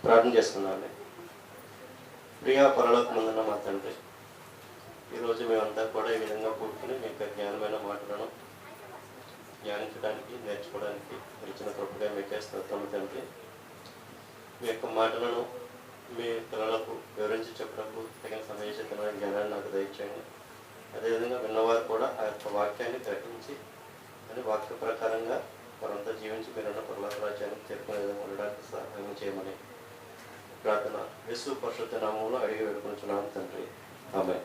ప్రార్థన చేసుకున్నామండి. ప్రియా పరలోకమందున్న మా తండ్రి, ఈరోజు మేమంతా కూడా ఈ విధంగా కూర్చుని మీ యొక్క జ్ఞానమైన మాటలను ధ్యానించడానికి, నేర్చుకోవడానికి ఇచ్చిన కృపగా మీకే స్తోత్రం తండ్రి. మీ యొక్క మాటలను మీ పిల్లలకు వివరించి చెప్పడానికి తగిన సమయోచితమైన జ్ఞానాన్ని నాకు దయచేయండి. అదేవిధంగా విన్నవారు కూడా ఆ యొక్క వాక్యాన్ని గ్రహించి అని వాక్య ప్రకారంగా వారంతా జీవించి మీరున్న పరలోక రాజ్యానికి చేరుకునే విధంగా ఉండడానికి సహాయం చేయమని ప్రార్థన యేసు పరిశుద్ధ నామములో అడిగి వేడుకొనుచున్నాము తండ్రి. ఆమేన్.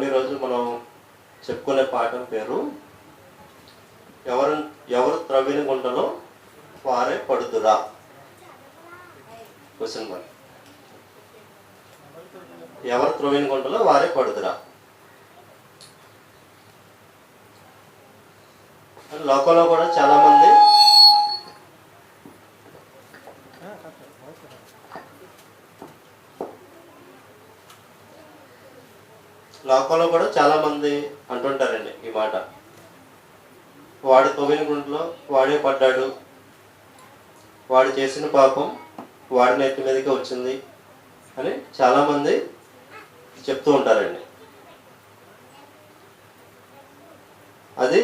ఈరోజు మనం చెప్పుకునే పాఠం పేరు ఎవరు త్రవ్విన గుంటలో వారే పడుదురా. Question mark. ఎవరు త్రవ్విన గుంటలో వారే పడుదురా. లోకంలో కూడా చాలా మంది అంటుంటారండి ఈ మాట. వాడు తవ్విన గుంటలో వాడే పడ్డాడు, వాడు చేసిన పాపం వాడి నెత్తి మీదకి వచ్చింది అని చాలామంది చెప్తూ ఉంటారండి. అది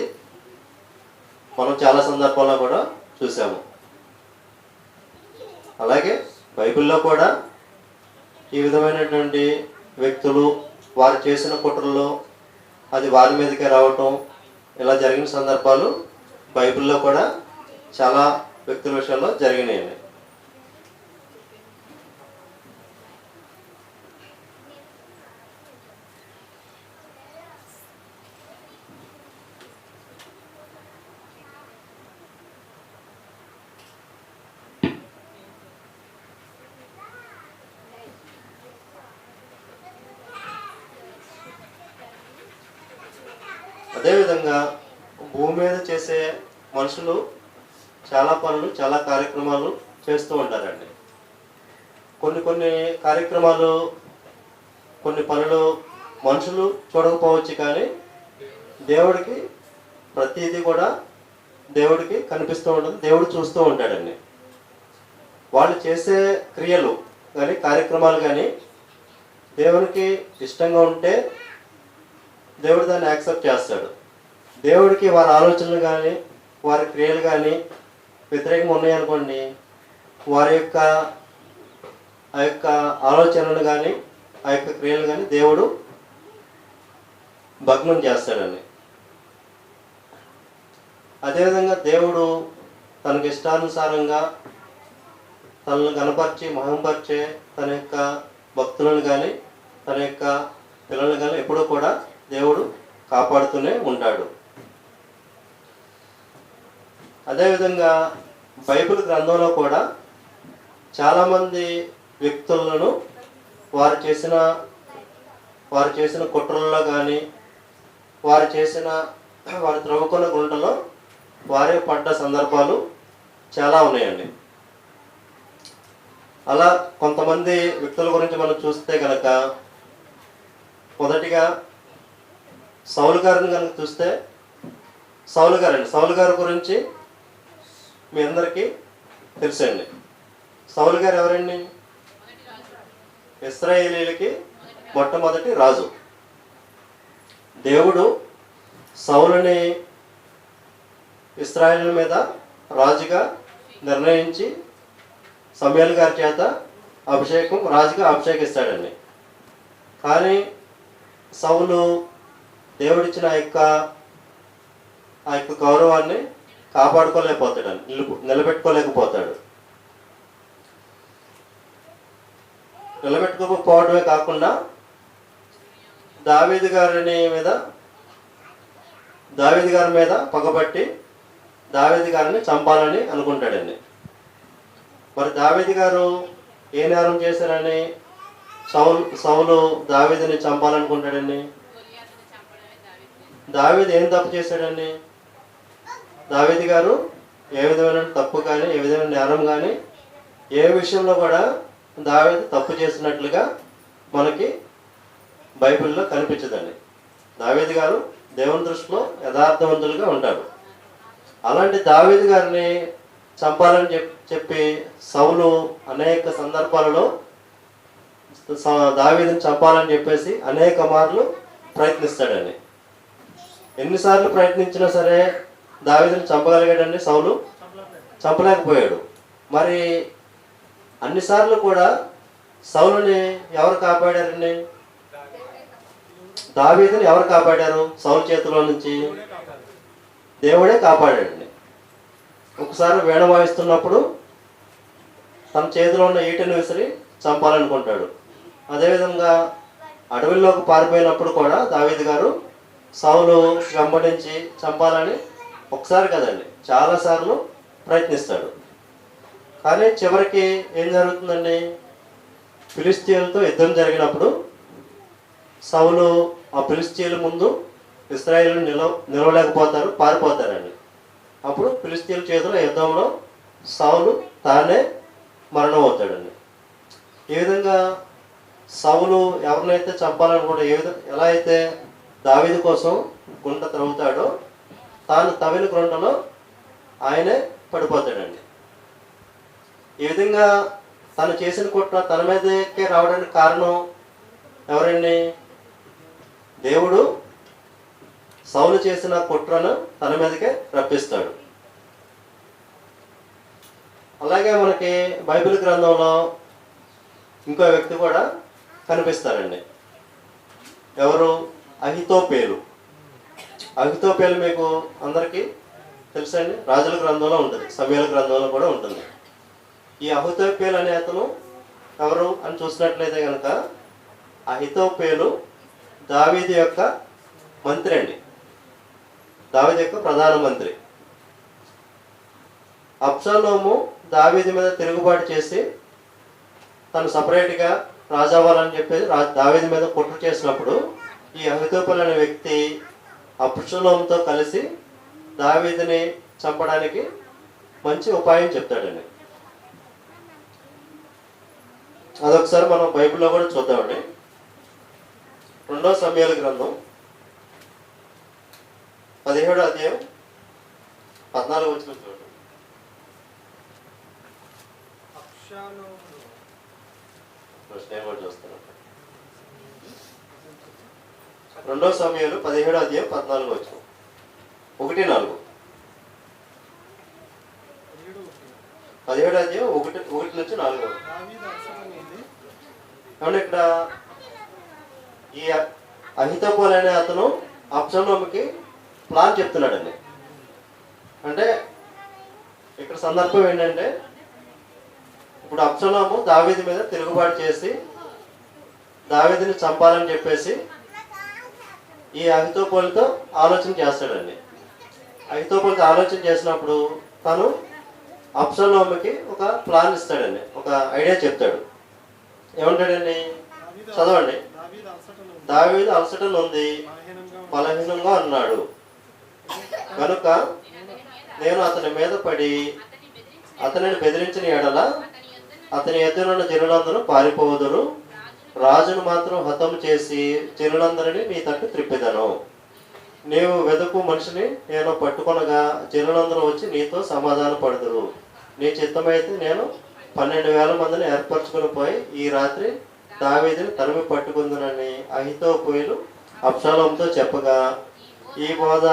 మనం చాలా సందర్భాల్లో కూడా చూసాము. అలాగే బైబిల్లో కూడా ఈ విధమైనటువంటి వ్యక్తులు వారు చేసిన కుట్రల్లో అది వారి మీదకే రావటం ఇలా జరిగిన సందర్భాలు బైబిల్లో కూడా చాలా వ్యక్తుల విషయాల్లో జరిగినాయండి. అదేవిధంగా భూమి మీద చేసే మనుషులు చాలా పనులు, చాలా కార్యక్రమాలు చేస్తూ ఉంటారండి. కొన్ని కార్యక్రమాలు, కొన్ని పనులు మనుషులు చూడకపోవచ్చు, కానీ దేవుడికి ప్రతిదీ కూడా దేవుడికి కనిపిస్తూ ఉంటుంది, దేవుడు చూస్తూ ఉంటాడండి. వాళ్ళు చేసే క్రియలు కానీ కార్యక్రమాలు కానీ దేవునికి ఇష్టంగా ఉంటే దేవుడు దాన్ని యాక్సెప్ట్ చేస్తాడు. దేవుడికి వారి ఆలోచనలు కానీ వారి క్రియలు కానీ వ్యతిరేకంగా ఉన్నాయనుకోండి, వారి యొక్క ఆ యొక్క ఆలోచనలు కానీ ఆ యొక్క క్రియలు కానీ దేవుడు భగ్నం చేస్తాడండి. అదేవిధంగా దేవుడు తనకి ఇష్టానుసారంగా తనను కనపరిచి మహింపరిచే తన యొక్క భక్తులను కానీ తన యొక్క పిల్లలను కానీ ఎప్పుడూ కూడా దేవుడు కాపాడుతూనే ఉంటాడు. అదేవిధంగా బైబిల్ గ్రంథంలో కూడా చాలామంది వ్యక్తులను వారు చేసిన కుట్రల్లో కానీ వారు త్రవ్వుకున్న గుంటలో వారే పడ్డ సందర్భాలు చాలా ఉన్నాయండి. అలా కొంతమంది వ్యక్తుల గురించి మనం చూస్తే కనుక, మొదటిగా సౌలు గారిని కనుక చూస్తే, సౌలు గారి గురించి మీ అందరికీ తెలుసండి. సౌలు గారు ఎవరండి? ఇశ్రాయేలీయులకి మొట్టమొదటి రాజు. దేవుడు సౌలుని ఇశ్రాయేలు మీద రాజుగా నిర్ణయించి సమూయేలు గారి చేత రాజుగా అభిషేకిస్తాడండి. కానీ సౌలు దేవుడిచ్చిన ఆ యొక్క గౌరవాన్ని కాపాడుకోలేకపోతాడండి, నిలబెట్టుకోలేకపోతాడు. నిలబెట్టుకోకపోవడమే కాకుండా దావీదు గారి మీద పగబట్టి దావీదు గారిని చంపాలని అనుకుంటాడండి. మరి దావీదు గారు ఏ నేరం చేశారని సౌలు దావీదుని చంపాలనుకుంటాడండి? దావీదు ఏం తప్పు చేశాడండి? దావీదు గారు ఏ విధమైన తప్పు కానీ ఏ విధమైన నేరం కానీ ఏ విషయంలో కూడా దావీదు తప్పు చేసినట్లుగా మనకి బైబిల్లో కనిపించదండి. దావీదు గారు దేవుని దృష్టిలో యథార్థవంతులుగా ఉంటాడు. అలాంటి దావీదు గారిని చంపాలని చెప్పి సౌలు అనేక సందర్భాలలో దావీదుని చంపాలని చెప్పేసి అనేక మార్లు ప్రయత్నిస్తాడండి. ఎన్నిసార్లు ప్రయత్నించినా సరే దావీదుని చంపగలిగాడండి సౌలు? చంపలేకపోయాడు. మరి అన్నిసార్లు కూడా సౌలుని ఎవరు కాపాడారండి? దావీదుని ఎవరు కాపాడారు? సౌలు చేతిలో నుంచి దేవుడే కాపాడాడండి. ఒకసారి వీణ వాయిస్తున్నప్పుడు తన చేతిలో ఉన్న ఈటెను విసిరి చంపాలనుకుంటాడు. అదేవిధంగా అడవిలోకి పారిపోయినప్పుడు కూడా దావీదు గారు సౌలు వెంబడించి చంపాలని ఒకసారి కదండి చాలాసార్లు ప్రయత్నిస్తాడు. కానీ చివరికి ఏం జరుగుతుందండి? ఫిలిస్తీయులతో యుద్ధం జరిగినప్పుడు సౌలు ఆ ఫిలిస్తీయుల ముందు ఇశ్రాయేలు నిలవలేకపోతారు, పారిపోతారండి. అప్పుడు ఫిలిస్తీయుల చేతిలో యుద్ధంలో సౌలు తానే మరణం అవుతాడండి. ఈ విధంగా సౌలు ఎవరినైతే చంపాలనుకుంటే ఎలా అయితే దావీదు కోసం గుంట త్రవ్వుతాడో తాను తవ్విన గుంటలో ఆయనే పడిపోతాడండి. ఈ విధంగా తను చేసిన కుట్ర తన మీదకే రావడానికి కారణం ఎవరండి? దేవుడు సౌలు చేసిన కుట్రను తన మీదకే రప్పిస్తాడు. అలాగే మనకి బైబిల్ గ్రంథంలో ఇంకో వ్యక్తి కూడా కనిపిస్తారండి. ఎవరు? అహితోపేలు. అహితోపేలు మీకు అందరికీ తెలుసండి, రాజుల గ్రంథంలో ఉంటుంది, సమూయేలు గ్రంథంలో కూడా ఉంటుంది. ఈ అహితోపేలు అనే అతను ఎవరు అని చూసినట్లయితే కనుక అహితోపేలు దావీదు యొక్క మంత్రి అండి, దావీదు యొక్క ప్రధానమంత్రి. అబ్షాలోము దావీదు మీద తిరుగుబాటు చేసి తను సపరేట్గా రాజు అవ్వాలని చెప్పేసి దావీదు మీద కుట్ర చేసినప్పుడు ఈ అహితోపేలు అనే వ్యక్తి అబ్షాలోముతో కలిసి దావీదుని చంపడానికి మంచి ఉపాయం చెప్తాడండి. అదొకసారి మనం బైబిల్లో కూడా చూద్దామండి. 2వ సమూయేలు గ్రంథం 17వ అధ్యాయం 14వ వచనం చూడండి. 2వ సమూయేలు 17వ అధ్యాయం 14వ వచనం 1-4. 17వ అధ్యాయం 1 నుంచి 4. కాబట్టి ఇక్కడ ఈ అహితోపేలు అనే అతను అబ్షాలోముకి ప్లాన్ చెప్తున్నాడండి. అంటే ఇక్కడ సందర్భం ఏంటంటే ఇప్పుడు అబ్షాలోము దావీదు మీద తిరుగుబాటు చేసి దావీదుని చంపాలని చెప్పేసి ఈ అహితోపేలుతో ఆలోచన చేస్తాడండి. అహితోపేలుతో ఆలోచన చేసినప్పుడు తను అబ్షాలోముకి ఒక ప్లాన్ ఇస్తాడండి, ఒక ఐడియా చెప్తాడు. ఏమంటాడండి? చదవండి. దావీదు అలసటను ఉంది, బలహీనంగా అన్నాడు కనుక నేను అతని మీద పడి అతనిని బెదిరించిన ఎడల అతని ఎదురున్న జనులందరూ పారిపోదురు, రాజును మాత్రం హతము చేసి జనులందరినీ నీ తట్టు త్రిప్పిదను. నీవు వెతుకు మనిషిని నేను పట్టుకొనగా జనులందరూ వచ్చి నీతో సమాధాన పడుదురు. నీ చిత్తమైతే నేను 12,000 మందిని ఏర్పరచుకుని పోయి ఈ రాత్రి దావీదుని తరిమి పట్టుకుందునని అహితోపేలు అబ్షాలోముతో చెప్పగా ఈ బోధ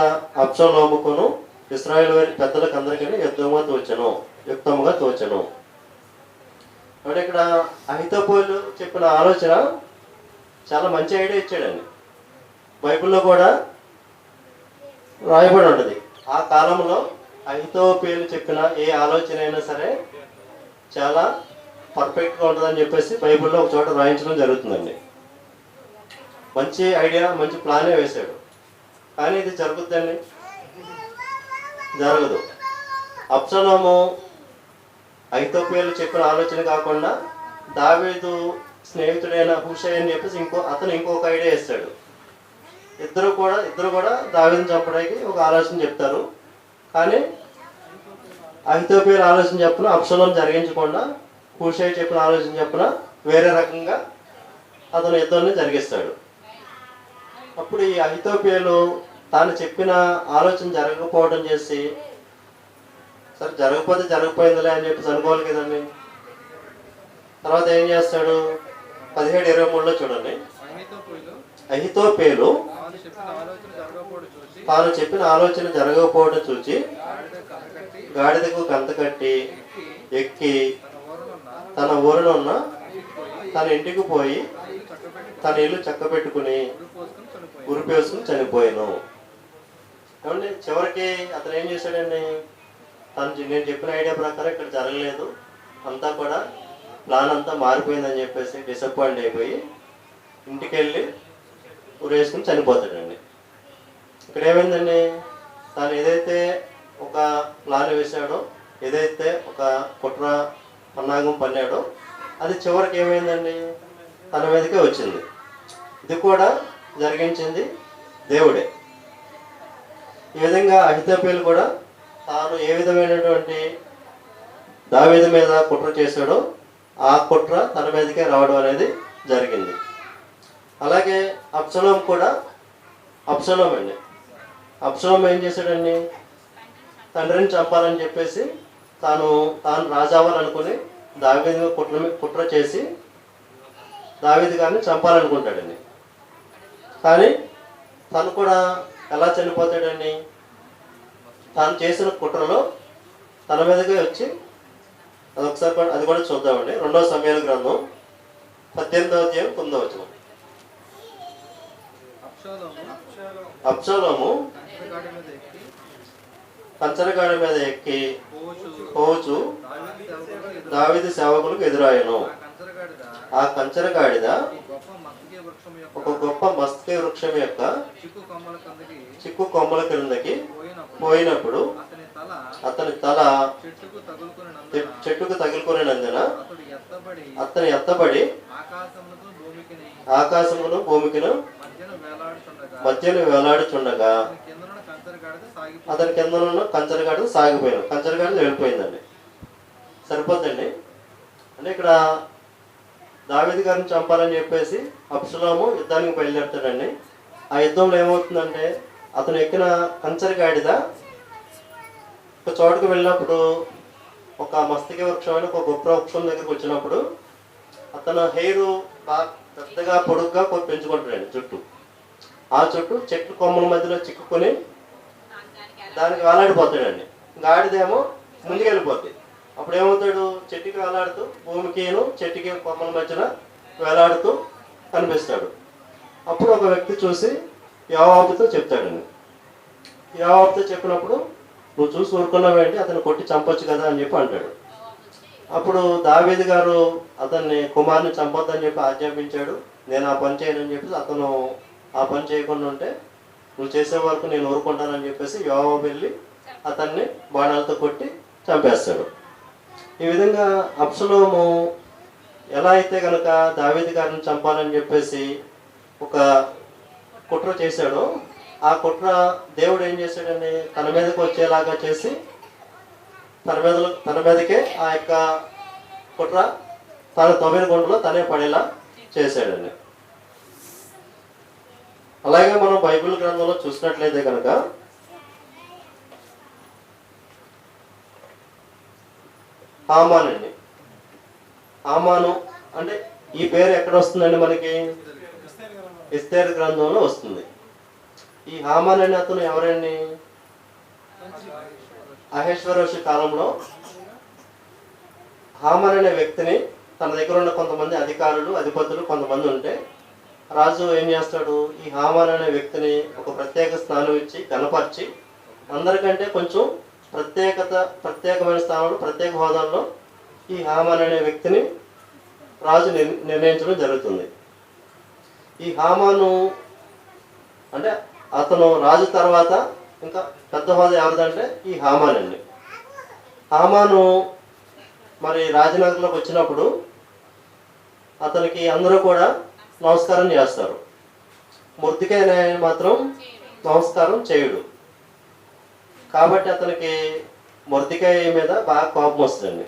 అబ్షాలోముకును ఇశ్రాయేలు వారి పెద్దలకు అందరికీ యుక్తముగా తోచెను. అంటే ఇక్కడ అహితోపేలు చెప్పిన ఆలోచన చాలా మంచి ఐడియా ఇచ్చాడండి. బైబిల్లో కూడా రాయబడి ఉంటుంది. ఆ కాలంలో అహితోపేలు చెప్పిన ఏ ఆలోచన అయినా సరే చాలా పర్ఫెక్ట్గా ఉంటుందని చెప్పేసి బైబిల్లో ఒక చోట రాయించడం జరుగుతుందండి. మంచి ఐడియా, మంచి ప్లానే వేశాడు. కానీ ఇది జరుగుద్దండి? జరగదు. అబ్షాలోము అహితోపేలు చెప్పిన ఆలోచన కాకుండా దావీదు స్నేహితుడైన హుషై అని చెప్పేసి ఇంకొక ఐడియా వేస్తాడు. ఇద్దరు కూడా దావీదుని చంపడానికి ఒక ఆలోచన చెప్తారు. కానీ అహితోపేలు ఆలోచన చెప్పిన అబ్షాలోము జరిగించకుండా హుషై చెప్పిన ఆలోచన చెప్పిన వేరే రకంగా అతను యుద్ధాన్ని జరిగిస్తాడు. అప్పుడు ఈ అహితోపేలు తాను చెప్పిన ఆలోచన జరగకపోవడం చేసి సరే జరగకపోతే జరగకపోయిందిలే అని చెప్పేసి అనుకోవాలి కదండి. తర్వాత ఏం చేస్తాడు? 17:23లో చూడండి. అహితోపేలు తాను చెప్పిన ఆలోచన జరగకపోవడం చూచి గాడిదకు గంత కట్టి ఎక్కి తన ఊరినున్న తన ఇంటికి పోయి తన ఇల్లు చక్కబెట్టుకుని ఉరిపేసుకుని చనిపోయాను. ఏమండి, చివరికి అతను ఏం చేశాడండి? నేను చెప్పిన ఐడియా ప్రకారం ఇక్కడ జరగలేదు, అంతా కూడా ప్లాన్ అంతా మారిపోయిందని చెప్పేసి డిసప్పాయింట్ అయిపోయి ఇంటికి వెళ్ళి ఉరేసుకుని చనిపోతాడండి. ఇక్కడ ఏమైందండి? తాను ఏదైతే ఒక ప్లాన్ వేశాడో, ఏదైతే ఒక కుట్ర పన్నాగం పన్నాడో, అది చివరికి ఏమైందండి? తన మీదకే వచ్చింది. ఇది కూడా జరిగించింది దేవుడే. ఈ విధంగా అహితోపేలు కూడా తాను ఏ విధమైనటువంటి దావీదు మీద కుట్ర చేశాడో ఆ కుట్ర తన మీదకే రావడం అనేది జరిగింది. అలాగే అబ్షలోం కూడా, అబ్షలోం ఏం చేశాడండి? తండ్రిని చంపాలని చెప్పేసి తాను రాజావాలనుకుని దావీదు కుట్ర చేసి దావీదు గారిని చంపాలనుకుంటాడండి. కానీ తను కూడా ఎలా చనిపోతాడండి? తాను చేసిన కుట్రలో తన మీదకే వచ్చి, అదొకసారి అది కూడా చూద్దామండి. 2వ సమూయేలు గ్రంథం 18వ అధ్యాయం 9వ వచనం. అబ్షలోము కంచరగాడి మీద ఎక్కి పోచు దావీదు సేవకులకు ఎదురాయను. ఆ కంచరగాడిద ఒక గొప్ప మస్తకి వృక్షం యొక్క చిక్కు కొమ్మల క్రిందకి పోయినప్పుడు అతని తల చెట్టుకు తగులుకునేనందున అతను ఎత్తబడి ఆకాశమును భూమికిను మధ్యను వేలాడుచుండగా అతని కింద ఉన్న కంచరగాడిద సాగిపోయాను. కంచరగాడిద వెళ్ళిపోయిందండి. సరిపోద్దండి. అంటే ఇక్కడ దావీదు గారిని చంపాలని చెప్పేసి అబ్షలోము యుద్ధానికి బయలుదేరుతాడండి. ఆ యుద్ధంలో ఏమవుతుందంటే, అతను ఎక్కిన కంచరగాడిద ఒక చోటుకు వెళ్ళినప్పుడు, ఒక మస్తకి వృక్షం ఒక గొప్ప వృక్షం దగ్గరికి వచ్చినప్పుడు అతను హెయిర్ బాగా పెద్దగా పొడుగ్గా పెంచుకుంటాడండి చుట్టూ. ఆ చుట్టూ చెట్టు కొమ్మల మధ్యలో చిక్కుకొని దానికి వేలాడిపోతాడండి. గాడిదేమో ముందుకెళ్ళిపోద్ది. అప్పుడు ఏమవుతాడు? చెట్టుకి వేలాడుతూ భూమికిను చెట్టుకి కొమ్మల మధ్యన వేలాడుతూ కనిపిస్తాడు. అప్పుడు ఒక వ్యక్తి చూసి యోవాబుతో చెప్తాడండి. యోవాబుతో చెప్పినప్పుడు, నువ్వు చూసి ఊరుకున్నావేంటి, అతను కొట్టి చంపొచ్చు కదా అని చెప్పి అంటాడు. అప్పుడు దావీదు గారు అతన్ని కుమారుని చంపొద్దని చెప్పి ఆజ్ఞాపించాడు. నేను ఆ పని చేయనని చెప్పి అతను ఆ పని చేయకుండా ఉంటే, నువ్వు చేసే వరకు నేను ఊరుకుంటానని చెప్పేసి యోవాబు వెళ్ళి అతన్ని బాణాలతో కొట్టి చంపేస్తాడు. ఈ విధంగా అబ్షలోము ఎలా అయితే కనుక దావీదు గారిని చంపాలని చెప్పేసి ఒక కుట్ర చేశాడో, ఆ కుట్ర దేవుడు ఏం చేశాడండి? తన మీదకి వచ్చేలాగా చేసి తన మీదకే ఆ యొక్క కుట్ర తన తొమ్మిది గుండెలో తనే పడేలా చేశాడండి. అలాగే మనం బైబిల్ గ్రంథంలో చూసినట్లయితే కనుక హామాను అంటే ఈ పేరు ఎక్కడ వస్తుందండి మనకి? ఎస్తేరు గ్రంథంలో వస్తుంది. ఈ హామాన్ అనే అతను ఎవరండి? అహేశ్వరోషి కాలంలో హామాన్ అనే వ్యక్తిని తన దగ్గర ఉన్న కొంతమంది అధికారులు, అధిపతులు కొంతమంది ఉంటే రాజు ఏం చేస్తాడు? ఈ హామాన్ అనే వ్యక్తిని ఒక ప్రత్యేక స్థానం ఇచ్చి గణపరిచి అందరికంటే కొంచెం ప్రత్యేకమైన స్థానంలో, ప్రత్యేక హోదాల్లో ఈ హామాన్ అనే వ్యక్తిని రాజు నిర్ణయించడం జరుగుతుంది. ఈ హామాను అంటే అతను రాజు తర్వాత ఇంకా పెద్ద హోదా ఎవరిదంటే ఈ హామాన్ అండి. హామాను మరి రాజనగర్లోకి వచ్చినప్పుడు అతనికి అందరూ కూడా నమస్కారం చేస్తారు. మొర్దెకై మాత్రం నమస్కారం చేయడు. కాబట్టి అతనికి మొర్దెకై మీద బాగా కోపం వస్తుందండి.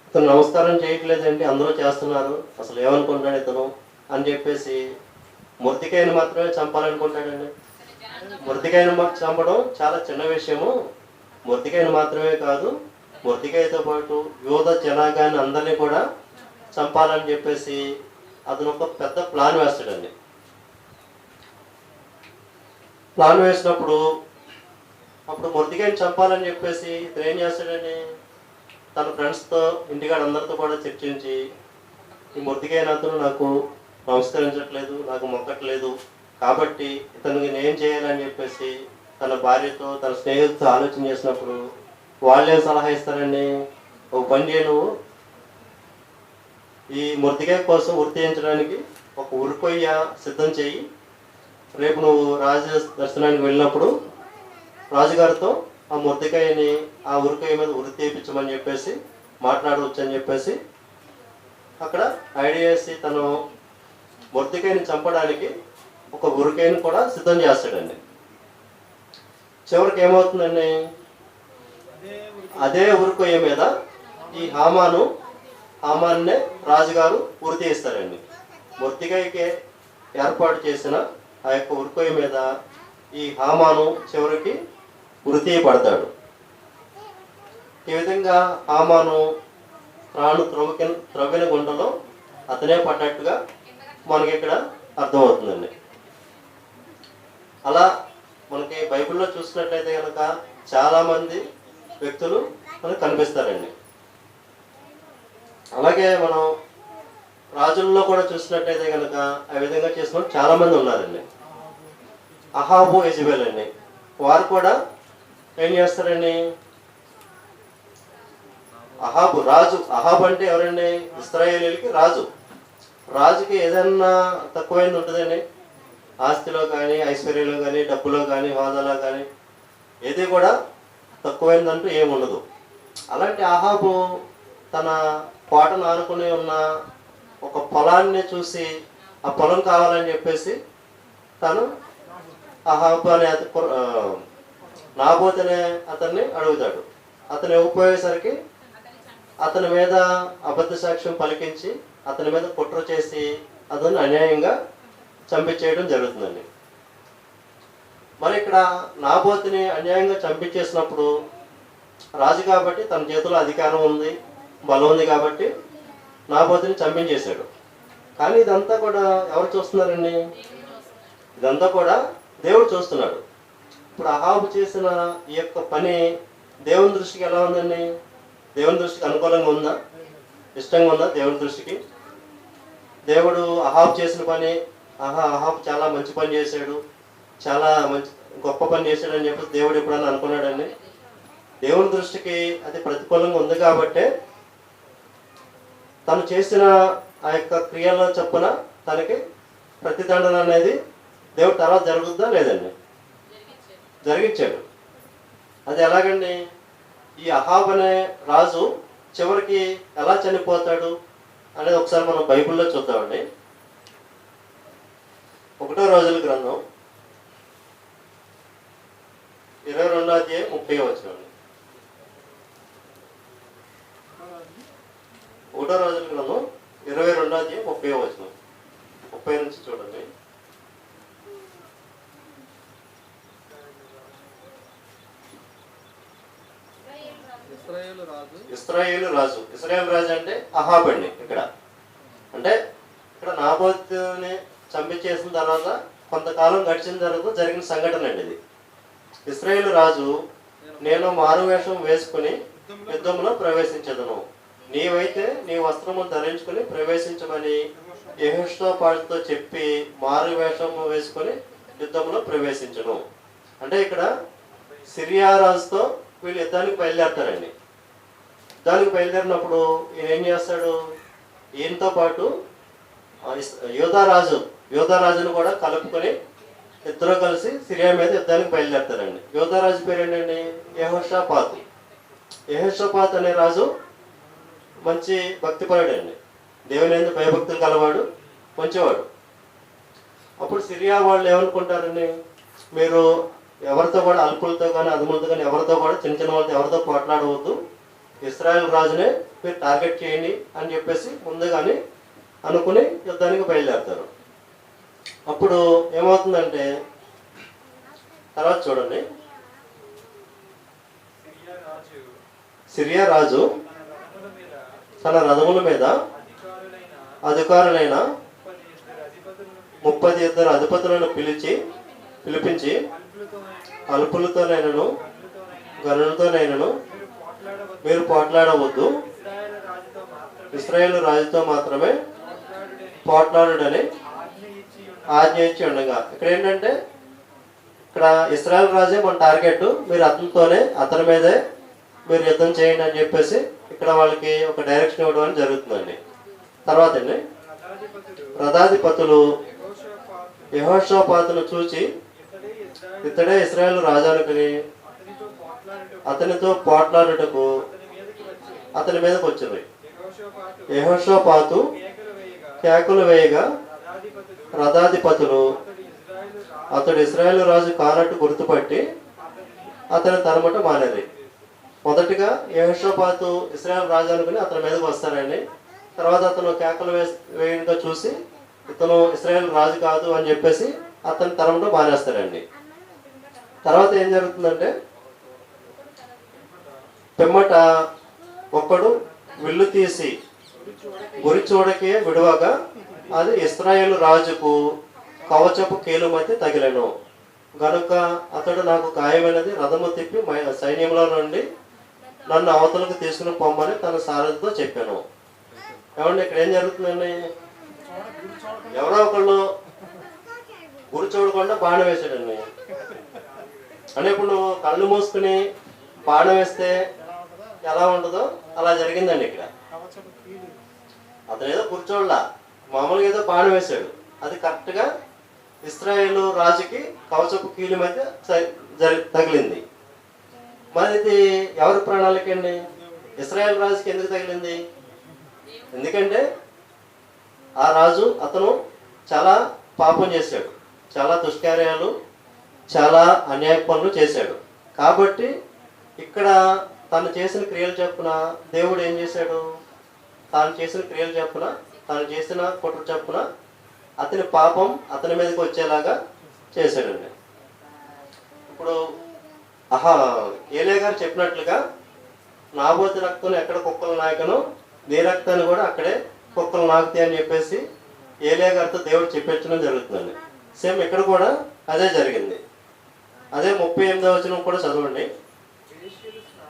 ఇతను నమస్కారం చేయట్లేదండి, అందరూ చేస్తున్నారు, అసలు ఏమనుకుంటాడు ఇతను అని చెప్పేసి మొర్దెకైని మాత్రమే చంపాలనుకుంటాడండి. మొర్దెకైని చంపడం చాలా చిన్న విషయము, మొర్దికైని మాత్రమే కాదు, మొర్దికైతో పాటు యోధ జనాంగాన్ని అందరినీ కూడా చంపాలని చెప్పేసి అతను ఒక పెద్ద ప్లాన్ వేస్తాడండి. ప్లాన్ వేసినప్పుడు అప్పుడు మొర్దికైని చంపాలని చెప్పేసి ఇతను ఏం చేస్తాడండి, తన ఫ్రెండ్స్తో ఇంటికాడ అందరితో కూడా చర్చించి, ఈ మొర్దికైన అతను నాకు నమస్కరించట్లేదు, నాకు మొక్కట్లేదు, కాబట్టి ఇతనికి నేను చేయాలని చెప్పేసి తన భార్యతో తన స్నేహితులతో ఆలోచన చేసినప్పుడు వాళ్ళేం సలహా ఇస్తారండి, ఒక పని చేయ, నువ్వు ఈ మొర్దికాయ కోసం ఉరి తీయించడానికి ఒక ఉరికొయ్య సిద్ధం చేయి, రేపు నువ్వు రాజు దర్శనానికి వెళ్ళినప్పుడు రాజుగారితో ఆ మొర్దికాయని ఆ ఉరికొయ్య మీద ఉరి తీయించమని చెప్పేసి మాట్లాడవచ్చు అని చెప్పేసి అక్కడ ఐడియా వేసి తను మొర్దికాయని చంపడానికి ఒక ఉరికాయని కూడా సిద్ధం చేస్తాడండి. చివరికి ఏమవుతుందండి, అదే ఉరికొయ్య మీద ఈ హామాన్నే రాజుగారు ఉరి తీయిస్తారండి. మొర్దికైకి ఏర్పాటు చేసిన ఆ యొక్క ఉరికొయ్య మీద ఈ హామాను చివరికి ఉరి తీయబడతాడు. ఈ విధంగా హామాను త్రాను త్రవ్విన గుంటలో అతనే పడ్డట్టుగా మనకి ఇక్కడ అర్థమవుతుందండి. అలా మనకి బైబిల్లో చూసినట్లయితే కనుక చాలామంది వ్యక్తులు మనకు కనిపిస్తారండి. అలాగే మనం రాజుల్లో కూడా చూసినట్లయితే కనుక ఆ విధంగా చేసిన చాలామంది ఉన్నారండి. అహాబు, యెజెబెల్ అండి, వారు కూడా ఏం చేస్తారండి, అహాబు అంటే ఎవరండి, ఇశ్రాయేలీయులకి రాజు. రాజుకి ఏదన్నా తక్కువైంది ఉంటుందండి, ఆస్తిలో కానీ, ఐశ్వర్యంలో కానీ, డబ్బులో కానీ, హోదాలో కానీ ఏది కూడా తక్కువైందంటూ ఏముండదు. అలాంటి అహాబు తన కోటను ఆనుకుని ఉన్న ఒక పొలాన్ని చూసి ఆ పొలం కావాలని చెప్పేసి తను అహాబు అనే నాబోతు అనే అతన్ని అడుగుతాడు. అతను ఇవ్వకపోయేసరికి అతని మీద అబద్ధ సాక్ష్యం పలికించి అతని మీద కుట్ర చేసి అతన్ని అన్యాయంగా చంపించేయడం జరుగుతుందండి. మరి ఇక్కడ నాబోతుని అన్యాయంగా చంపించేసినప్పుడు రాజు కాబట్టి తన చేతిలో అధికారం ఉంది, బలం ఉంది కాబట్టి నాబోతుని చంపించేశాడు. కానీ ఇదంతా కూడా ఎవరు చూస్తున్నారండి, ఇదంతా కూడా దేవుడు చూస్తున్నాడు. ఇప్పుడు అహాబు చేసిన ఈ యొక్క పని దేవుని దృష్టికి ఎలా ఉందండి, దేవుని దృష్టికి అనుకూలంగా ఉందా, ఇష్టంగా ఉందా దేవుని దృష్టికి? దేవుడు అహాబు చేసిన పని, అహాబు చాలా మంచి పని చేశాడు, చాలా మంచి గొప్ప పని చేశాడు అని చెప్పేసి దేవుడు ఎప్పుడన్నా అనుకున్నాడండి? దేవుని దృష్టికి అది ప్రతికూలంగా ఉంది కాబట్టే తను చేసిన ఆ యొక్క క్రియలో చొప్పున తనకి ప్రతిదండన అనేది దేవుడు తర్వాత జరుగుతుందా లేదండి? జరిగించాడు. అది ఎలాగండి, ఈ అహాబ్ అనే రాజు చివరికి ఎలా చనిపోతాడు అనేది ఒకసారి మనం బైబిల్లో చూద్దామండి. 1 రోజుల గ్రంథం 22వ అధ్యాయం 30వ వచనం. 1 రోజుల గ్రంథం 22వ అధ్యాయం 30వ వచనం. 30 నుంచి చూడండి. ఇశ్రాయేలు రాజు అంటే అహాబ్ అండి. ఇక్కడ నాబోతుని చంపించేసిన తర్వాత కొంతకాలం గడిచిన తర్వాత జరిగిన సంఘటన అండి ఇది. ఇశ్రాయేలు రాజు, నేను మారువేషం వేసుకుని యుద్ధంలో ప్రవేశించదును, నీవైతే నీ వస్త్రము ధరించుకుని ప్రవేశించమని యెహోషాపాతుతో చెప్పి మారువేషము వేసుకొని యుద్ధంలో ప్రవేశించను. అంటే ఇక్కడ సిరియా రాజుతో వీళ్ళు యుద్ధానికి బయలుదేరతారండి. యుద్ధానికి బయలుదేరినప్పుడు ఈయన ఏం చేస్తాడు, ఈయనతో పాటు యోధారాజును కూడా కలుపుకొని ఇద్దరు కలిసి సిరియా మీద యుద్ధానికి బయలుదేరతారండి. యోధారాజు పేరు ఏంటండి, యెహోషాపాతు అనే రాజు మంచి భక్తిపరుడు అండి, దేవుని యందు భయభక్తులు కలవాడు, మంచివాడు. అప్పుడు సిరియా వాళ్ళు ఏమనుకుంటారండి, మీరు ఎవరితో కూడా అల్పులతో కానీ అదుములతో కానీ ఎవరితో కూడా చిన్న చిన్న వాళ్ళతో ఎవరితో పోట్లాడవద్దు, ఇశ్రాయేల్ రాజునే మీరు టార్గెట్ చేయండి అని చెప్పేసి ముందుగానే అనుకుని యుద్ధానికి బయలుదేరుతారు. అప్పుడు ఏమవుతుందంటే తర్వాత చూడండి, సిరియా రాజు తన రథముల మీద అధికారులైన 32 అధిపతులను పిలిపించి అల్పులతోనైనను గనులతోనైనను మీరు పోట్లాడవద్దు, ఇశ్రాయేలు రాజుతో మాత్రమే పోట్లాడుడని ఆజ్ఞ ఇచ్చి ఉండగా. ఇక్కడ ఏంటంటే, ఇక్కడ ఇశ్రాయేల్ రాజే మన టార్గెట్, మీరు అతని మీదే మీరు యుద్ధం చేయండి అని చెప్పేసి ఇక్కడ వాళ్ళకి ఒక డైరెక్షన్ ఇవ్వడం జరుగుతుందండి. తర్వాత అండి, రథాధిపతులు యెహోషాపాతును చూచి ఇతడే ఇశ్రాయేలు రాజు అనుకుని అతనితో పోట్లాడుటకు అతని మీదకి వచ్చారు. యెహోషాపాతు కేకలు వేయగా రథాధిపతులు అతడు ఇశ్రాయేలు రాజు కానట్టు గుర్తుపట్టి అతని తరమట మానేది. మొదటిగా యెహోషాపాతు ఇశ్రాయేలు రాజు అనుకుని అతని మీదకి వస్తారండి. తర్వాత అతను కేకలు వేయగా చూసి ఇతను ఇశ్రాయేల్ రాజు కాదు అని చెప్పేసి అతని తరంలో మానేస్తాడండి. తర్వాత ఏం జరుగుతుందంటే, పిమ్మట ఒక్కడు విల్లు తీసి గురి చూడకే విడువగా అది ఇశ్రాయేలు రాజుకు కవచపు కీలు మధ్య తగిలెను గనుక అతడు నాకు గాయమైనది, రథము తిప్పి సైన్యంలో నుండి నన్ను అవతలకు తీసుకుని పొమ్మని తన సారథితో చెప్పాను. ఏమండి, ఇక్కడ ఏం జరుగుతుందండి, ఎవరో ఒకళ్ళు గురి చూడకుండా బాణం వేసాడండి. అంటే ఇప్పుడు నువ్వు కళ్ళు మూసుకుని బాణం వేస్తే ఎలా ఉంటుందో అలా జరిగిందండి. ఇక్కడ అతను ఏదో కూర్చోళ్ళ మామూలుగా ఏదో బాణం వేశాడు, అది కరెక్ట్గా ఇశ్రాయేలు రాజుకి కవచపు కీలు మధ్య తగిలింది. మరి ఇది ఎవరి ప్రణాళిక అండి? ఇశ్రాయేల్ రాజుకి ఎందుకు తగిలింది? ఎందుకంటే ఆ రాజు అతను చాలా పాపం చేశాడు, చాలా దుష్కార్యాలు, చాలా అన్యాయ పనులు చేశాడు. కాబట్టి ఇక్కడ తను చేసిన క్రియలు చెప్పున దేవుడు ఏం చేశాడు, తాను చేసిన క్రియలు చెప్పున, తాను చేసిన కుట్ర చెప్పున అతని పాపం అతని మీదకి వచ్చేలాగా చేశాడండి. ఇప్పుడు ఏలియా గారు చెప్పినట్లుగా నాబోతు రక్తం ఎక్కడ కుక్కలు నాయకను నీ రక్తాన్ని కూడా అక్కడే కుక్కలు నాకుతాయి అని చెప్పేసి ఏలియా గారితో దేవుడు చెప్పించడం జరుగుతుందండి. సేమ్ ఇక్కడ కూడా అదే జరిగింది. అదే 38వ వచనం కూడా చదవండి.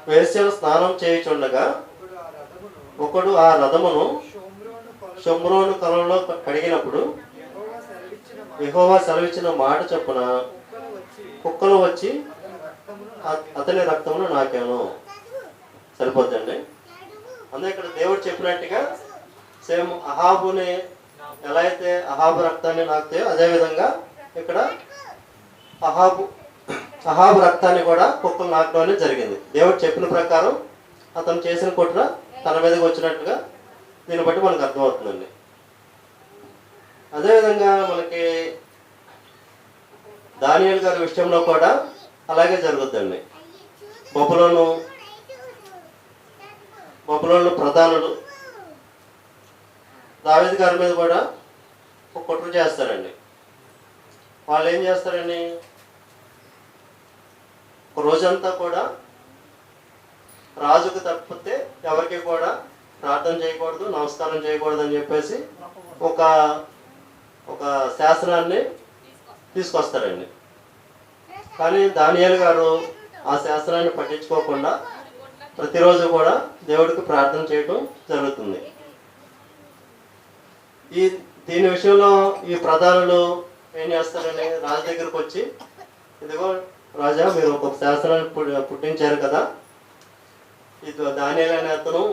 వేశ్యలు స్నానం చేయుచుండగా ఒకడు ఆ రథమును షోమ్రోను కొలంలో కడిగినప్పుడు యెహోవా సెలవిచ్చిన మాట చొప్పున కుక్కలు వచ్చి అతని రక్తమును నాకాను. సరిపోద్దండి. అందుకే ఇక్కడ దేవుడు చెప్పినట్టుగా సేమ్ అహాబుని ఎలా అయితే అహాబు రక్తాన్ని నాకుతాయో అదేవిధంగా ఇక్కడ అహాబు రక్తాన్ని కూడా కుక్కలు నాకడం అనేది జరిగింది. దేవుడు చెప్పిన ప్రకారం అతను చేసిన కుట్ర తన మీదకి వచ్చినట్టుగా దీన్ని బట్టి మనకు అర్థమవుతుందండి. అదేవిధంగా మనకి దానియేలు గారి విషయంలో కూడా అలాగే జరుగుతుందండి. బబులోను ప్రధానులు దావీదు గారి మీద కూడా ఒక కుట్ర చేస్తారండి. వాళ్ళు ఏం చేస్తారండి, ఒక రోజంతా కూడా రాజుకు తప్పితే ఎవరికి కూడా ప్రార్థన చేయకూడదు, నమస్కారం చేయకూడదు అని చెప్పేసి ఒక శాసనాన్ని తీసుకొస్తారండి. కానీ దానియేలు గారు ఆ శాసనాన్ని పట్టించుకోకుండా ప్రతిరోజు కూడా దేవుడికి ప్రార్థన చేయడం జరుగుతుంది. దీని విషయంలో ఈ ప్రధానులు ఏం చేస్తారండి, రాజు దగ్గరకు వచ్చి, ఇదిగో రాజా, మీరు ఒక శాసనాన్ని పుట్టించారు కదా, ఇది దానియేలు అనే అతను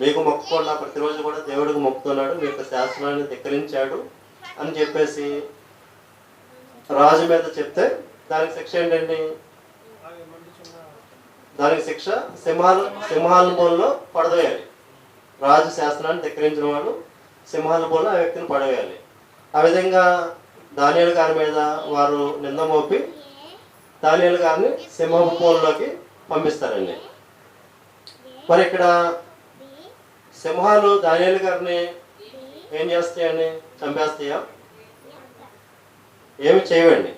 మీకు మొక్కుకుండా ప్రతిరోజు కూడా దేవుడికి మొక్కుతున్నాడు, మీ యొక్క శాసనాన్ని ధిక్కరించాడు అని చెప్పేసి రాజు మీద చెప్తే దానికి శిక్ష ఏంటండి, దానికి శిక్ష సింహాల బోన్లో పడవేయాలి. రాజు శాసనాన్ని ధిక్కరించిన వాడు సింహాల బోన్లో ఆ వ్యక్తిని పడవేయాలి. ఆ విధంగా దానియేలు గారి మీద వారు నింద మోపి దానియేలు గారిని సింహపు బోన్లోకి పంపిస్తారండి. మరి ఇక్కడ సింహాలు దానియేలు గారిని ఏం చేస్తాయండి, చంపేస్తాయా? ఏమి చేయవండి.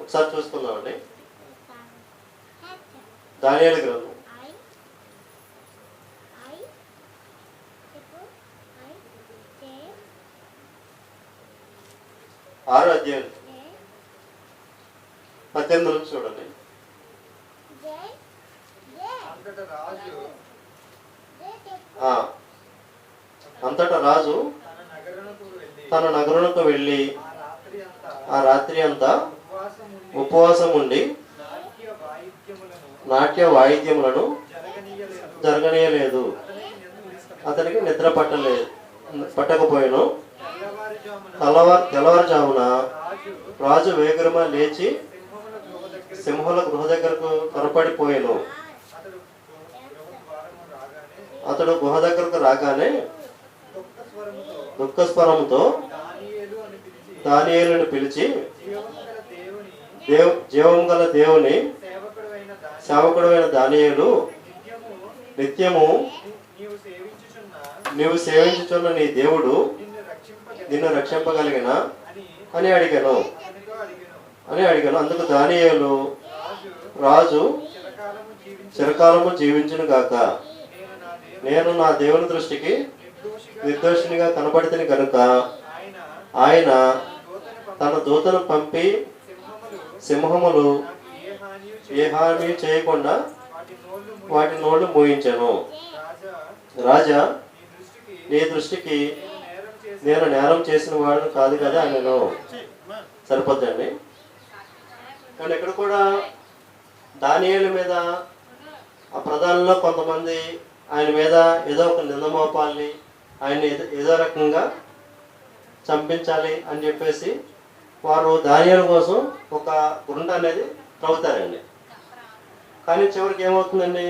ఒకసారి చూసుకుందామండి. దానియేలు గ్రంథం 6వ అధ్యాయం 18 నుంచి చూడండి. అంతటా రాజు తన నగరునకు వెళ్ళి ఆ రాత్రి అంతా ఉపవాసం ఉండి నాట్య వాయిద్యములను జరగనీయలేదు. అతనికి నిద్ర పట్టకపోయాను. తెల్లవారుజామున రాజు వేగరమా లేచి సింహముల గృహ దగ్గరకు త్వరపడిపోయాను. అతడు గుహ దగ్గరకు రాగానే దుఃఖస్వరముతో దానియేలును పిలిచి, జీవం గల దేవుని సేవకుడైన దానియేలు, నిత్యము నీవు సేవించుచున్న నీ దేవుడు నిన్ను రక్షింపగలిగిన అని అడిగాను. అందుకు దానియేలు, రాజు చిరకాలము జీవించును గాక, నేను నా దేవుని దృష్టికి నిర్దోషినిగా కనబడితేని కనుక ఆయన తన దూతను పంపి సింహములు ఏ హాని చేయకుండా వాటి నోళ్లు మోయించాను. రాజా, నీ దృష్టికి నేను నేరం చేసిన వాడిని కాదు కదా నేను. సరిపోద్దండి. కానీ ఇక్కడ కూడా దానియేలు మీద ఆ ప్రధానంలో కొంతమంది ఆయన మీద ఏదో ఒక నిందమోపాలని, ఆయన ఏదో రకంగా చంపించాలి అని చెప్పేసి వారు దానియేలు కోసం ఒక గుంట అనేది త్రవ్వుతారండి. కానీ చివరికి ఏమవుతుందండి,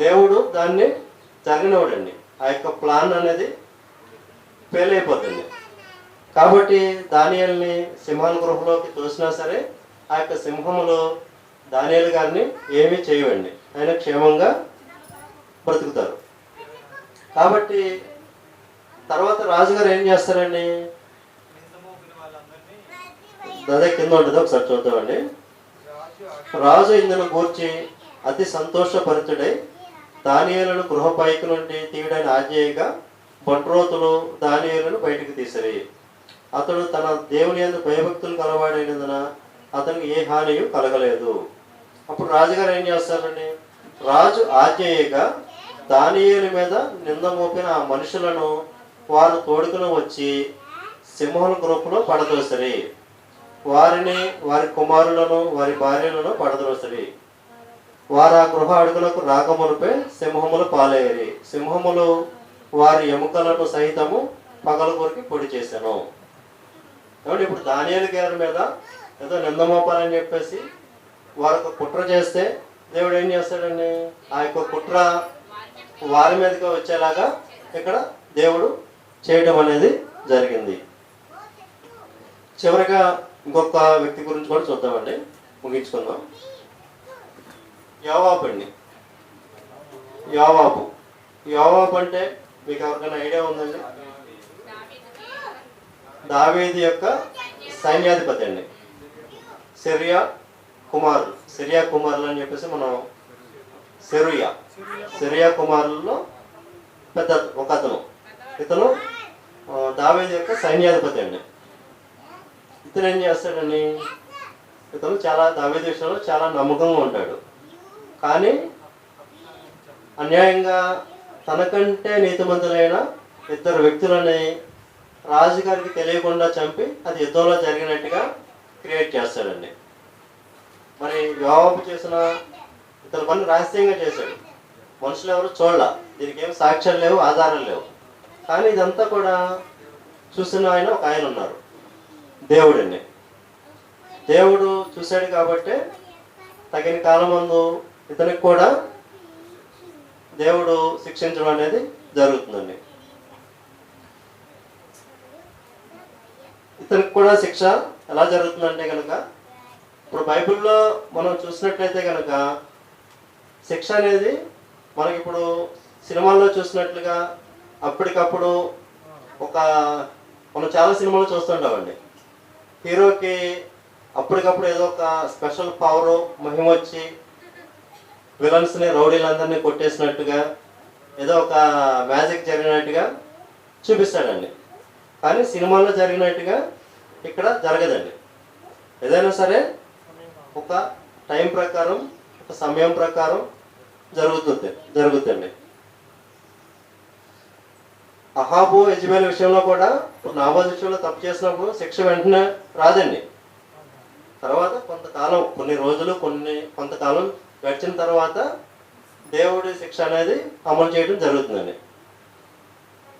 దేవుడు దాన్ని జరగనివ్వడండి. ఆ యొక్క ప్లాన్ అనేది ఫెయిల్ అయిపోతుంది. కాబట్టి దానియేలుని సింహాల గృహలోకి తోసినా సరే ఆ యొక్క సింహములు దానియేలు గారిని ఏమీ చేయవండి. ఆయన క్షేమంగా బ్రతుకుతారు. కాబట్టి తర్వాత రాజుగారు ఏం చేస్తారండి, అదే కింద ఉంటుంది, ఒకసారి చూద్దామండి. రాజు ఇందును గూర్చి అతి సంతోషపరితుడై దానియేలును గృహపైకి నుండి తీయడానికి ఆజ్ఞేయగా బంట్రోతులు దానియేలును బయటికి తీసిరి. అతడు తన దేవుని యందు భయభక్తులు కలవాడైనందున అతనికి ఏ హానియు కలగలేదు. అప్పుడు రాజుగారు ఏం చేస్తారండి, రాజు ఆజ్ఞేయగా దానియేలు మీద నింద మోపిన ఆ మనుషులను వారు తోడుకుని వచ్చి సింహముల గ్రూపులో పడదోసరి. వారిని, వారి కుమారులను, వారి భార్యలను పడదోసరి. వారు ఆ గృహ అడుగులకు రాకమునిపై సింహములు పాలయ్యేరి. సింహములు వారి ఎముకలను సహితము పగలగొరికి పొడి చేశాను. కాబట్టి ఇప్పుడు దానియేలు గారి మీద ఏదో నిందమోపాలని చెప్పేసి వారు ఒక కుట్ర చేస్తే దేవుడు ఏం చేస్తాడండి, ఆ యొక్క కుట్ర వారి మీదకి వచ్చేలాగా ఇక్కడ దేవుడు చేయడం అనేది జరిగింది. చివరిగా ఇంకొక వ్యక్తి గురించి కూడా చూద్దామండి, ముగించుకుందాం. యోవాబు అండి. యోవాబు అంటే మీకు ఎవరికైనా ఐడియా ఉందండి? దావీదు యొక్క సైన్యాధిపతి అండి. సిరియా కుమారులు అని చెప్పేసి మనం సిరియా కుమారుల్లో పెద్ద ఒక అతను. ఇతను దావీదు యొక్క సైన్యాధిపతి అండి. ఇతను ఏం చేస్తాడండి, ఇతను చాలా దావీదు విషయంలో చాలా నమ్మకంగా ఉంటాడు. కానీ అన్యాయంగా తనకంటే నీతిమంతులైన ఇద్దరు వ్యక్తులని రాజుగారికి తెలియకుండా చంపి అది యుద్ధంలో జరిగినట్టుగా క్రియేట్ చేస్తాడండి. మరి యోవాబు చేసిన ఇతని పని రహస్యంగా చేశాడు. మనుషులు ఎవరు చూడాల, దీనికి ఏం సాక్ష్యాలు లేవు, ఆధారాలు లేవు. కానీ ఇదంతా కూడా చూసిన ఆయన ఒక ఆయన ఉన్నారు, దేవుడండి. దేవుడు చూశాడు కాబట్టి తగిన కాలం ముందు ఇతనికి కూడా దేవుడు శిక్షించడం అనేది జరుగుతుందండి. ఇతనికి కూడా శిక్ష ఎలా జరుగుతుందంటే కనుక, ఇప్పుడు బైబిల్లో మనం చూసినట్లయితే కనుక శిక్ష అనేది మనకి ఇప్పుడు సినిమాల్లో చూసినట్లుగా అప్పటికప్పుడు మనం చాలా సినిమాలు చూస్తుంటామండి. హీరోకి అప్పటికప్పుడు ఏదో ఒక స్పెషల్ పవరు మహిమ వచ్చి విలన్స్ని రౌడీలందరినీ కొట్టేసినట్టుగా ఏదో ఒక మ్యాజిక్ జరిగినట్టుగా చూపిస్తాడండి. కానీ సినిమాలో జరిగినట్టుగా ఇక్కడ జరగదండి. ఏదైనా సరే ఒక టైం ప్రకారం, ఒక సమయం ప్రకారం జరుగుతుంది. అహాబు యజమాని విషయంలో కూడా నాబాలు విషయంలో తప్పు చేసినప్పుడు శిక్ష వెంటనే రాదండి. తర్వాత కొంతకాలం, కొన్ని రోజులు, కొంతకాలం గడిచిన తర్వాత దేవుడి శిక్ష అనేది అమలు చేయడం జరుగుతుందండి.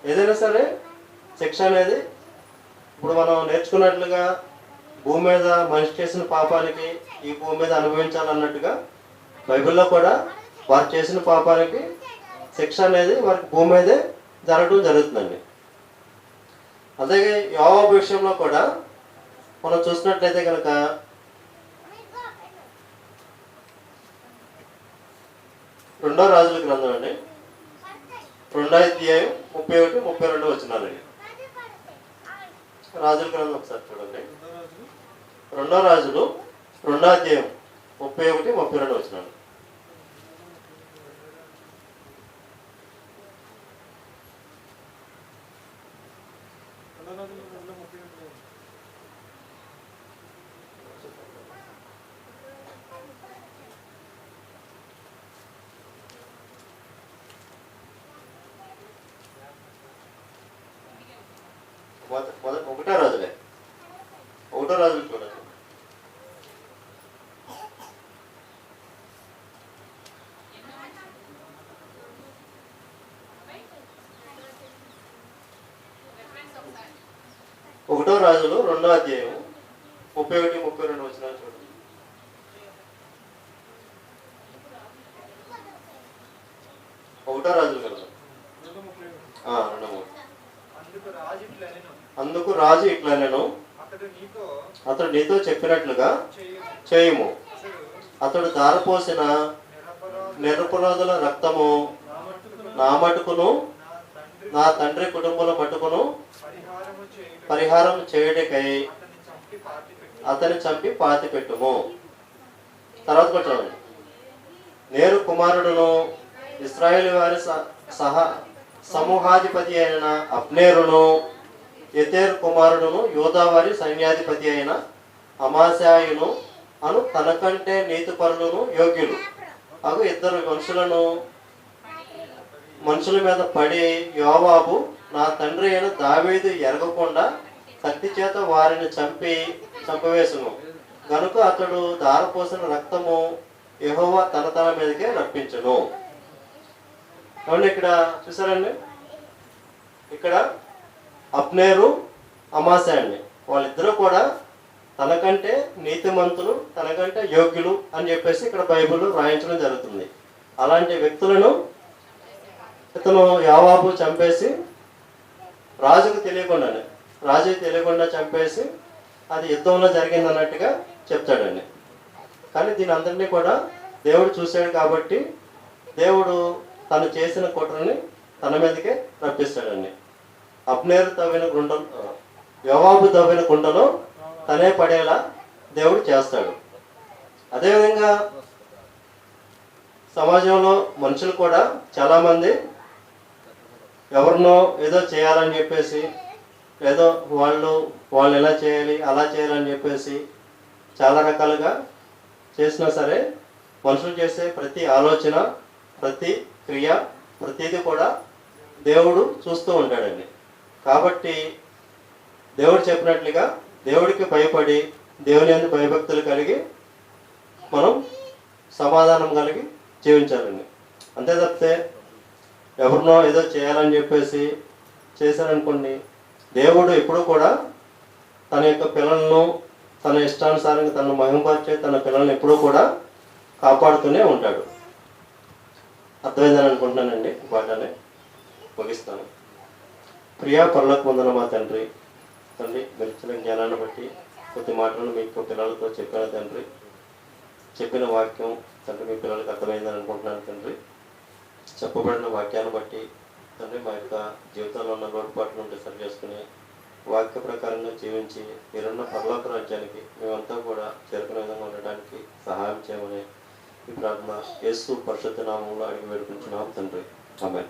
ఏదైనా సరే శిక్ష అనేది ఇప్పుడు మనం నేర్చుకున్నట్లుగా భూమి మీద మనిషి చేసిన పాపానికి ఈ భూమి మీద అనుభవించాలన్నట్టుగా బైబిల్లో కూడా వారు చేసిన పాపానికి శిక్ష అనేది వారికి భూమి మీదే జరగడం జరుగుతుందండి. అలాగే యోవాబు విషయంలో కూడా మనం చూసినట్లయితే కనుక 2వ రాజుల గ్రంథం అండి, 2వ అధ్యాయం 31-32 వచనాలండి. రాజుల గ్రంథం ఒకసారి చూడండి. 2వ రాజులు 2వ అధ్యాయం 31-32 వచనాలు. ఒకటో రాజులు చూడండి. ఒకటో రాజులు 2వ అధ్యాయం 31-32 వచనాలు చూడండి. ఒకటో రాజులు కదా. అందుకు రాజు ఇట్లనెను, అతడు నీతో చెప్పినట్లుగా చేయుము. అతడు ధారపోసిన నిరపరాధుల రక్తము నా మటుకును నా తండ్రి కుటుంబం మటుకును పరిహారం చేయుటకై అతని చంపి పాతి పెట్టుము. తర్వాత పెట్టండి. నేరు కుమారుడును ఇశ్రాయేలు వారి సమూహాధిపతి అయిన అబ్నేరును, యెతెర్ కుమారుడును యోధావారి సైన్యాధిపతి అయిన అమాశాయును అను తనకంటే నీతిపరులను యోగ్యులు అగు 2 మనుషుల మీద పడి, యోవాబు నా తండ్రి అయిన దావీదు ఎరగకుండా కత్తి చేత వారిని చంపవేసును గనుక అతడు ధారపోసిన రక్తము యెహోవా తన మీదకే రప్పించును. అవును, ఇక్కడ చూసారండి, ఇక్కడ అబ్నేరు, అమాసా అండి, వాళ్ళిద్దరూ కూడా తనకంటే నీతిమంతులు, తనకంటే యోగ్యులు అని చెప్పేసి ఇక్కడ బైబిల్లో రాయించడం జరుగుతుంది. అలాంటి వ్యక్తులను ఇతను యోవాబు చంపేసి రాజుకు తెలియకుండా చంపేసి అది యుద్ధంలో జరిగింది అన్నట్టుగా చెప్తాడండి. కానీ దీని అందరినీ కూడా దేవుడు చూశాడు కాబట్టి దేవుడు తను చేసిన కుట్రని తన మీదకే రప్పిస్తాడండి. అబ్నేరు తవ్విన గుండెలో, యోవాబు తవ్విన గుండెలో తనే పడేలా దేవుడు చేస్తాడు. అదేవిధంగా సమాజంలో మనుషులు కూడా చాలామంది ఎవరినో ఏదో చేయాలని చెప్పేసి, ఏదో వాళ్ళు ఎలా చేయాలి అలా చేయాలని చెప్పేసి చాలా రకాలుగా చేసినా సరే మనుషులు చేసే ప్రతి ఆలోచన, ప్రతి క్రియ, ప్రతిదీ కూడా దేవుడు చూస్తూ ఉంటాడండి. కాబట్టి దేవుడు చెప్పినట్లుగా దేవుడికి భయపడి దేవుని యందు భయభక్తులు కలిగి మనం సమాధానం కలిగి జీవించాలండి. అంతే తప్పితే ఎవరినో ఏదో చేయాలని చెప్పేసి చేశారనుకోండి, దేవుడు ఎప్పుడూ కూడా తన యొక్క పిల్లలను తన ఇష్టానుసారంగా తను మహిమపరిచే తన పిల్లల్ని ఎప్పుడూ కూడా కాపాడుతూనే ఉంటాడు. అర్థమైందని అనుకుంటున్నానండి. పాటనే ముగిస్తాను. ప్రియా పరలోకమందున మా తండ్రి, మీరు ఇచ్చిన జ్ఞానాన్ని బట్టి కొద్ది మాటలను మీకు పిల్లలతో చెప్పాను తండ్రి. చెప్పిన వాక్యం తండ్రి మీ పిల్లలకు అర్థమైందని అనుకుంటున్నాను తండ్రి. చెప్పబడిన వాక్యాన్ని బట్టి తండ్రి మా యొక్క జీవితంలో ఉన్న లోటుపాట్లు ఉంటే సరి చేసుకుని వాక్య ప్రకారంగా జీవించి మీరున్న పరలోక రాజ్యానికి మేమంతా కూడా చేరుకునే విధంగా ఉండడానికి సహాయం చేయమని ఈ ప్రార్థన యేసు పరిశుద్ధ నామంలో అడిగి వేడుకుంటున్నాం తండ్రి. ఆమేన్.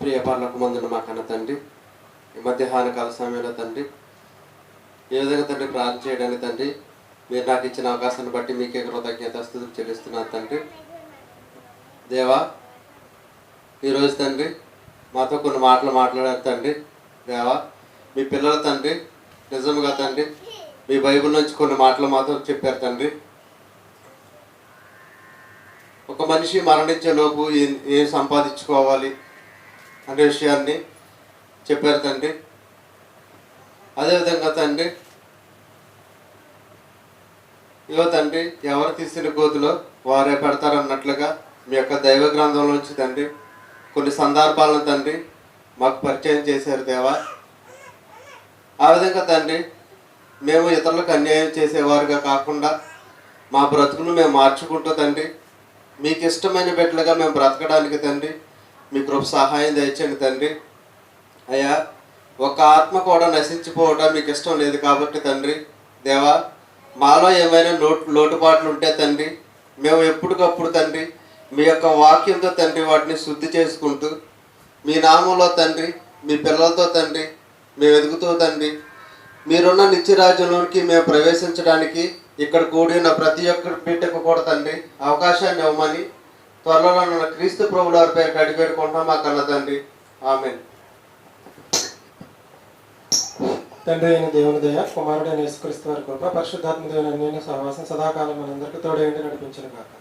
ప్రియ పరలోకమందున మా కన్న తండ్రి, ఈ మధ్యాహ్న కాల సమయంలో తండ్రి ఏ విధంగా తండ్రి ప్రార్థన చేయడానికి తండ్రి మీరు నాకు ఇచ్చిన అవకాశాన్ని బట్టి మీకే కృతజ్ఞతాస్తుతులు చెల్లిస్తున్నాను తండ్రి. దేవా, ఈరోజు తండ్రి మాతో కొన్ని మాటలు మాట్లాడారు తండ్రి. దేవా, మీ పిల్లల తండ్రి నిజంగా తండ్రి మీ బైబిల్ నుంచి కొన్ని మాటలు మాతో చెప్పారు తండ్రి. ఒక మనిషి మరణించే లోపు ఏం సంపాదించుకోవాలి అనే విషయాన్ని చెప్పారు తండ్రి. అదేవిధంగా తండ్రి ఇవో తండ్రి ఎవరు తీసిన గోతులో వారే పెడతారన్నట్లుగా మీ యొక్క దైవ గ్రంథంలోంచి తండ్రి కొన్ని సందర్భాలను తండ్రి మాకు పరిచయం చేశారు దేవా. ఆ విధంగా తండ్రి మేము ఇతరులకు అన్యాయం చేసేవారుగా కాకుండా మా బ్రతుకును మేము మార్చుకుంటూ తండ్రి మీకు ఇష్టమైన బిడ్డలుగా మేము బ్రతకడానికి తండ్రి మీ కృప సహాయం దయచేయండి తండ్రి. అయ్యా, ఒక ఆత్మ కూడా నశించిపోవడం మీకు ఇష్టం లేదు కాబట్టి తండ్రి దేవా, మాలో ఏమైనా లోటుపాట్లు ఉంటే తండ్రి మేము ఎప్పటికప్పుడు తండ్రి మీ యొక్క వాక్యంతో తండ్రి వాటిని శుద్ధి చేసుకుంటూ మీ నామంలో తండ్రి మీ పిల్లలతో తండ్రి మేము ఎదుగుతూ తండ్రి మీరున్న నిత్యరాజ్యంలోనికి మేము ప్రవేశించడానికి ఇక్కడ కూడిన ప్రతి ఒక్క బిడ్డకు కూడా తండ్రి అవకాశాన్ని ఇవ్వమని త్వరలో నన్ను క్రీస్తు ప్రభుల వారి పేరు అడిగి పెట్టుకుంటాం మా కన్న తండ్రి. ఆమేన్. తండ్రి అయిన దేవుని దయ, కుమారుడైన యేసుక్రీస్తు వారి కృప, పరిశుద్ధాత్మ దేవుని అన్యోన్య సహవాసం సదాకాలం మనందరికీ తోడేండి నడిపించును గాక.